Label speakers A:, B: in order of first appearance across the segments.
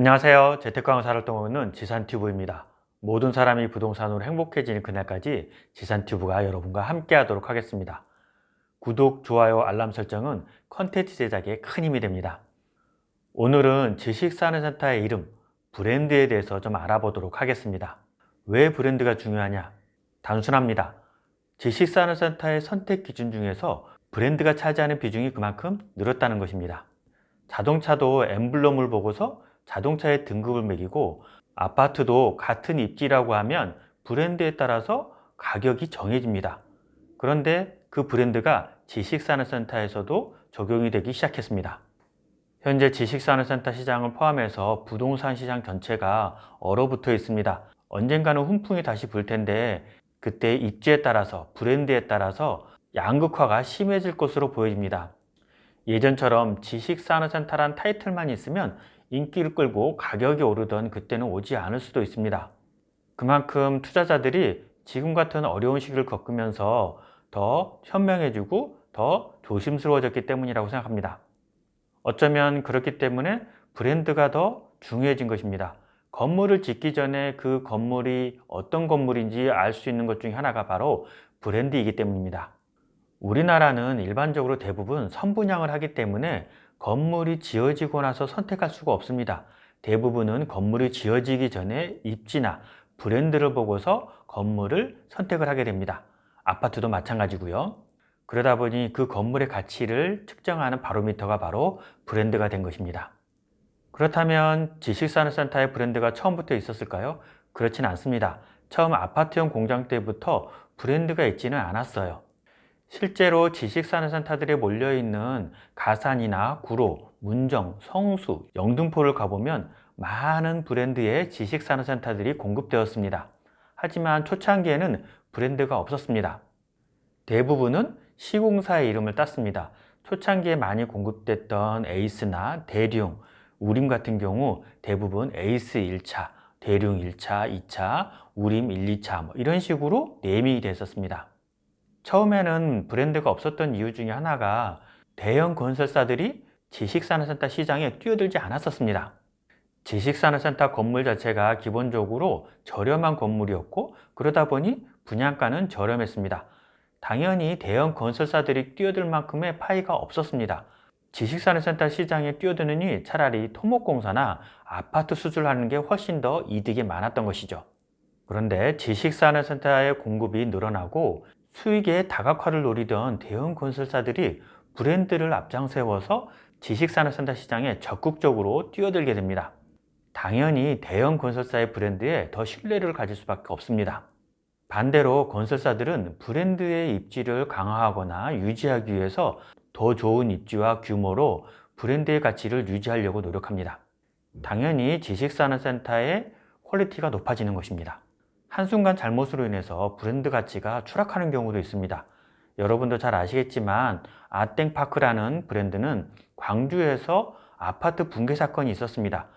A: 안녕하세요. 재테크왕사를 통하는 지산튜브입니다. 모든 사람이 부동산으로 행복해지는 그날까지 지산튜브가 여러분과 함께 하도록 하겠습니다. 구독, 좋아요, 알람 설정은 컨텐츠 제작에 큰 힘이 됩니다. 오늘은 지식산업센터의 이름, 브랜드에 대해서 좀 알아보도록 하겠습니다. 왜 브랜드가 중요하냐? 단순합니다. 지식산업센터의 선택 기준 중에서 브랜드가 차지하는 비중이 그만큼 늘었다는 것입니다. 자동차도 엠블럼을 보고서 자동차의 등급을 매기고, 아파트도 같은 입지라고 하면 브랜드에 따라서 가격이 정해집니다. 그런데 그 브랜드가 지식산업센터에서도 적용이 되기 시작했습니다. 현재 지식산업센터 시장을 포함해서 부동산 시장 전체가 얼어붙어 있습니다. 언젠가는 훈풍이 다시 불 텐데, 그때 입지에 따라서, 브랜드에 따라서 양극화가 심해질 것으로 보여집니다. 예전처럼 지식산업센터란 타이틀만 있으면 인기를 끌고 가격이 오르던 그때는 오지 않을 수도 있습니다. 그만큼 투자자들이 지금 같은 어려운 시기를 겪으면서 더 현명해지고 더 조심스러워졌기 때문이라고 생각합니다. 어쩌면 그렇기 때문에 브랜드가 더 중요해진 것입니다. 건물을 짓기 전에 그 건물이 어떤 건물인지 알 수 있는 것 중에 하나가 바로 브랜드이기 때문입니다. 우리나라는 일반적으로 대부분 선분양을 하기 때문에 건물이 지어지고 나서 선택할 수가 없습니다. 대부분은 건물이 지어지기 전에 입지나 브랜드를 보고서 건물을 선택을 하게 됩니다. 아파트도 마찬가지고요. 그러다 보니 그 건물의 가치를 측정하는 바로미터가 바로 브랜드가 된 것입니다. 그렇다면 지식산업센터의 브랜드가 처음부터 있었을까요? 그렇진 않습니다. 처음 아파트형 공장 때부터 브랜드가 있지는 않았어요. 실제로 지식산업센터들에 몰려있는 가산이나 구로, 문정, 성수, 영등포를 가보면 많은 브랜드의 지식산업센터들이 공급되었습니다. 하지만 초창기에는 브랜드가 없었습니다. 대부분은 시공사의 이름을 땄습니다. 초창기에 많이 공급됐던 에이스나 대룡, 우림 같은 경우 대부분 에이스 1차, 대룡 1차, 2차, 우림 1, 2차 이런 식으로 네임이 됐었습니다. 처음에는 브랜드가 없었던 이유 중에 하나가 대형 건설사들이 지식산업센터 시장에 뛰어들지 않았었습니다. 지식산업센터 건물 자체가 기본적으로 저렴한 건물이었고, 그러다 보니 분양가는 저렴했습니다. 당연히 대형 건설사들이 뛰어들 만큼의 파이가 없었습니다. 지식산업센터 시장에 뛰어드느니 차라리 토목공사나 아파트 수주하는 게 훨씬 더 이득이 많았던 것이죠. 그런데 지식산업센터의 공급이 늘어나고 수익의 다각화를 노리던 대형 건설사들이 브랜드를 앞장세워서 지식산업센터 시장에 적극적으로 뛰어들게 됩니다. 당연히 대형 건설사의 브랜드에 더 신뢰를 가질 수밖에 없습니다. 반대로 건설사들은 브랜드의 입지를 강화하거나 유지하기 위해서 더 좋은 입지와 규모로 브랜드의 가치를 유지하려고 노력합니다. 당연히 지식산업센터의 퀄리티가 높아지는 것입니다. 한순간 잘못으로 인해서 브랜드 가치가 추락하는 경우도 있습니다. 여러분도 잘 아시겠지만 아땡파크라는 브랜드는 광주에서 아파트 붕괴 사건이 있었습니다.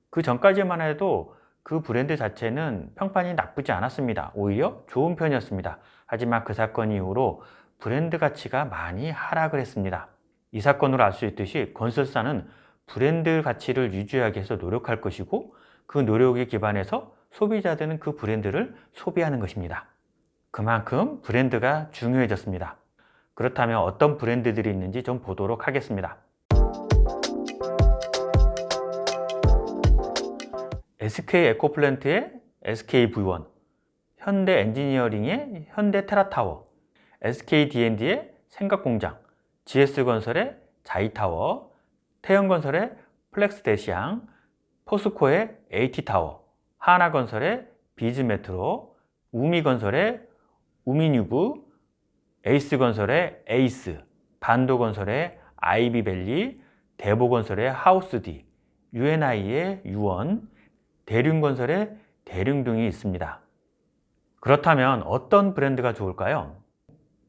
A: 그 전까지만 해도 그 브랜드 자체는 평판이 나쁘지 않았습니다. 오히려 좋은 편이었습니다. 하지만 그 사건 이후로 브랜드 가치가 많이 하락을 했습니다. 이 사건으로 알 수 있듯이 건설사는 브랜드 가치를 유지하기 위해서 노력할 것이고, 그 노력에 기반해서 소비자들은 그 브랜드를 소비하는 것입니다. 그만큼 브랜드가 중요해졌습니다. 그렇다면 어떤 브랜드들이 있는지 좀 보도록 하겠습니다. SK 에코플랜트의 SKV1, 현대 엔지니어링의 현대 테라타워, SK D&D의 생각공장, GS건설의 자이타워, 태영건설의 플렉스대시양, 포스코의 AT타워, 하나건설의 비즈메트로, 우미건설의 우미뉴브, 에이스건설의 에이스, 반도건설의 아이비밸리, 대보건설의 하우스디, UNI의 유원, 대륜건설의 대륜 등이 있습니다. 그렇다면 어떤 브랜드가 좋을까요?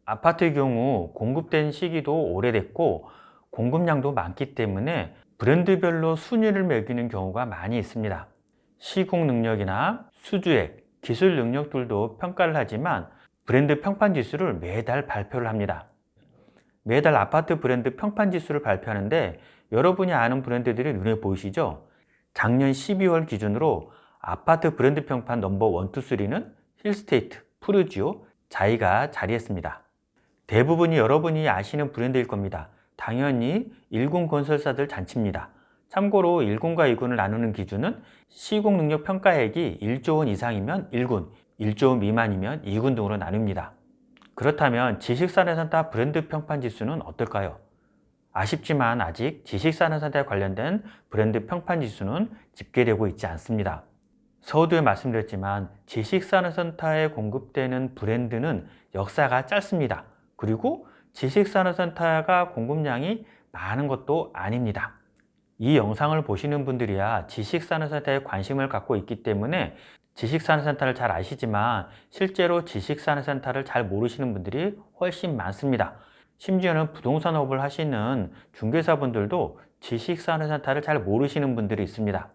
A: 아파트의 경우 공급된 시기도 오래됐고 공급량도 많기 때문에 브랜드별로 순위를 매기는 경우가 많이 있습니다. 시공 능력이나 수주액, 기술 능력들도 평가를 하지만 브랜드 평판 지수를 매달 발표를 합니다. 매달 아파트 브랜드 평판 지수를 발표하는데 여러분이 아는 브랜드들이 눈에 보이시죠? 작년 12월 기준으로 아파트 브랜드 평판 넘버 1, 2, 3는 힐스테이트, 푸르지오, 자이가 자리했습니다. 대부분이 여러분이 아시는 브랜드일 겁니다. 당연히 1군 건설사들 잔치입니다. 참고로 1군과 2군을 나누는 기준은 시공 능력 평가액이 1조 원 이상이면 1군, 1조 원 미만이면 2군 등으로 나눕니다. 그렇다면 지식산업센터 브랜드 평판 지수는 어떨까요? 아쉽지만 아직 지식산업센터에 관련된 브랜드 평판 지수는 집계되고 있지 않습니다. 서두에 말씀드렸지만 지식산업센터에 공급되는 브랜드는 역사가 짧습니다. 그리고 지식산업센터가 공급량이 많은 것도 아닙니다. 이 영상을 보시는 분들이야 지식산업센터에 관심을 갖고 있기 때문에 지식산업센터를 잘 아시지만 실제로 지식산업센터를 잘 모르시는 분들이 훨씬 많습니다. 심지어는 부동산업을 하시는 중개사분들도 지식산업센터를 잘 모르시는 분들이 있습니다.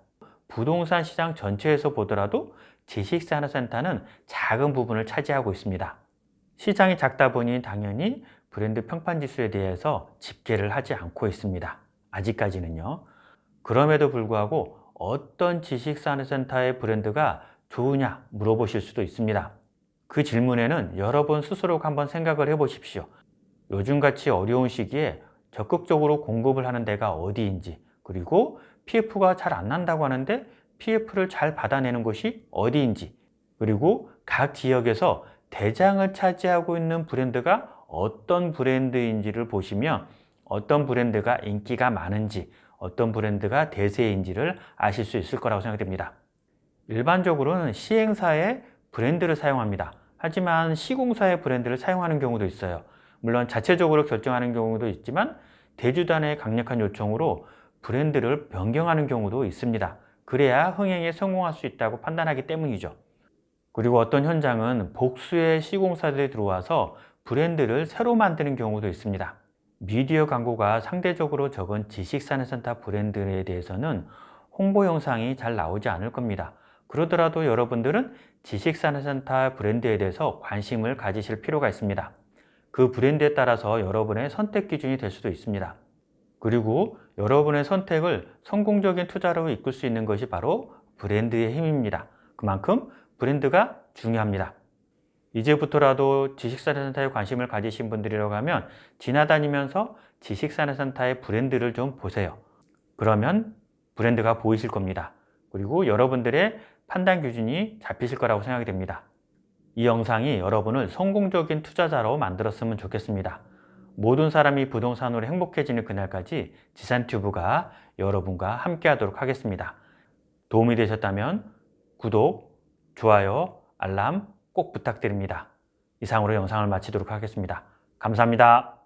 A: 부동산 시장 전체에서 보더라도 지식산업센터는 작은 부분을 차지하고 있습니다. 시장이 작다 보니 당연히 브랜드 평판 지수에 대해서 집계를 하지 않고 있습니다. 아직까지는요. 그럼에도 불구하고 어떤 지식산업센터의 브랜드가 좋으냐 물어보실 수도 있습니다. 그 질문에는 여러분 스스로 한번 생각을 해보십시오. 요즘같이 어려운 시기에 적극적으로 공급을 하는 데가 어디인지, 그리고 PF가 잘 안 난다고 하는데 PF를 잘 받아내는 곳이 어디인지, 그리고 각 지역에서 대장을 차지하고 있는 브랜드가 어떤 브랜드인지를 보시면 어떤 브랜드가 인기가 많은지, 어떤 브랜드가 대세인지를 아실 수 있을 거라고 생각됩니다. 일반적으로는 시행사의 브랜드를 사용합니다. 하지만 시공사의 브랜드를 사용하는 경우도 있어요. 물론 자체적으로 결정하는 경우도 있지만 대주단의 강력한 요청으로 브랜드를 변경하는 경우도 있습니다. 그래야 흥행에 성공할 수 있다고 판단하기 때문이죠. 그리고 어떤 현장은 복수의 시공사들이 들어와서 브랜드를 새로 만드는 경우도 있습니다. 미디어 광고가 상대적으로 적은 지식산업센터 브랜드에 대해서는 홍보 영상이 잘 나오지 않을 겁니다. 그러더라도 여러분들은 지식산업센터 브랜드에 대해서 관심을 가지실 필요가 있습니다. 그 브랜드에 따라서 여러분의 선택 기준이 될 수도 있습니다. 그리고 여러분의 선택을 성공적인 투자로 이끌 수 있는 것이 바로 브랜드의 힘입니다. 그만큼 브랜드가 중요합니다. 이제부터라도 지식산업센터에 관심을 가지신 분들이라고 하면 지나다니면서 지식산업센터의 브랜드를 좀 보세요. 그러면 브랜드가 보이실 겁니다. 그리고 여러분들의 판단 기준이 잡히실 거라고 생각이 됩니다. 이 영상이 여러분을 성공적인 투자자로 만들었으면 좋겠습니다. 모든 사람이 부동산으로 행복해지는 그날까지 지산튜브가 여러분과 함께 하도록 하겠습니다. 도움이 되셨다면 구독, 좋아요, 알람 꼭 부탁드립니다. 이상으로 영상을 마치도록 하겠습니다. 감사합니다.